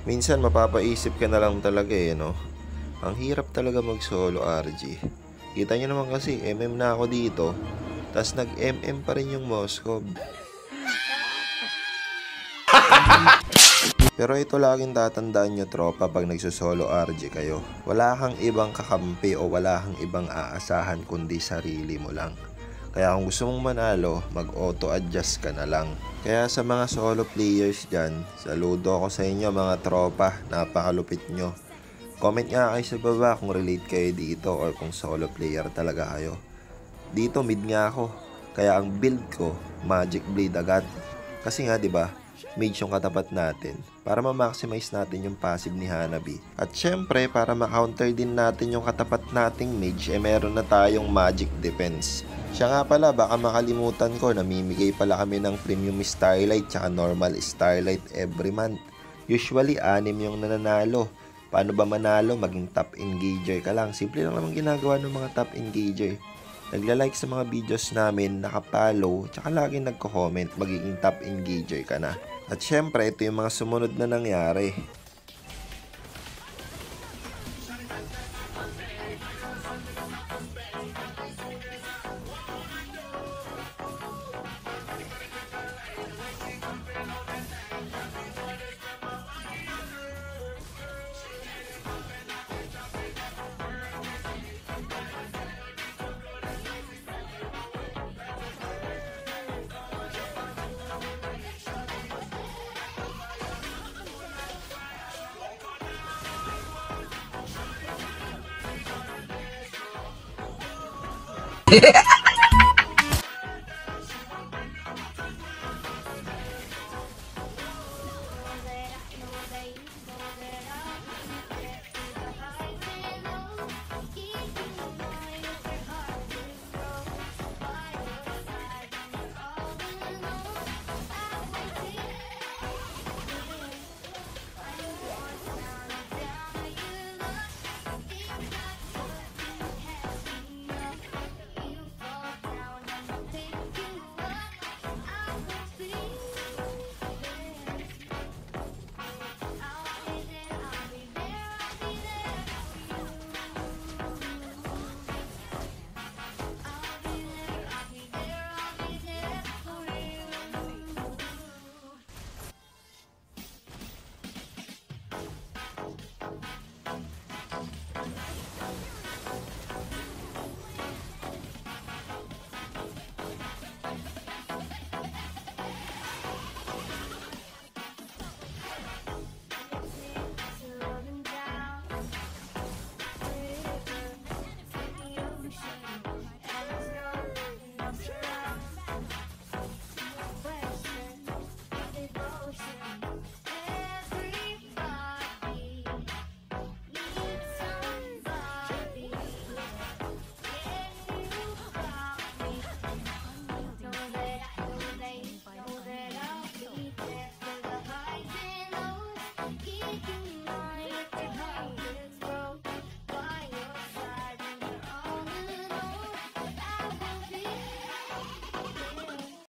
Minsan mapapaisip ka na lang talaga no? Ang hirap talaga mag-solo RG. Kita nyo naman kasi, MM na ako dito, tas nag-MM pa rin yung Moskov. Pero ito laging tatandaan nyo tropa pag nagsosolo RG kayo. Wala kang ibang kakampi o wala kang ibang aasahan kundi sarili mo lang. Kaya kung gusto mong manalo, mag-auto-adjust ka na lang. Kaya sa mga solo players dyan, saludo ako sa inyo mga tropa, napakalupit nyo. Comment nga kayo sa baba kung relate kayo dito or kung solo player talaga kayo. Dito mid nga ako, kaya ang build ko, Magic Blade agad. Kasi nga 'di ba, mage yung katapat natin para ma-maximize natin yung passive ni Hanabi. At syempre, para ma-counter din natin yung katapat nating mage, meron na tayong magic defense. Siya nga pala, baka makalimutan ko, namimigay pala kami ng premium starlight tsaka normal starlight every month. Usually, 6 yung nananalo. Paano ba manalo? Maging top engager ka lang. Simple lang naman ginagawa ng mga top engager. Nagla-like sa mga videos namin, nakapollow, tsaka laging nagko-comment, magiging top engager ka na. At syempre, ito yung mga sumunod na nangyari.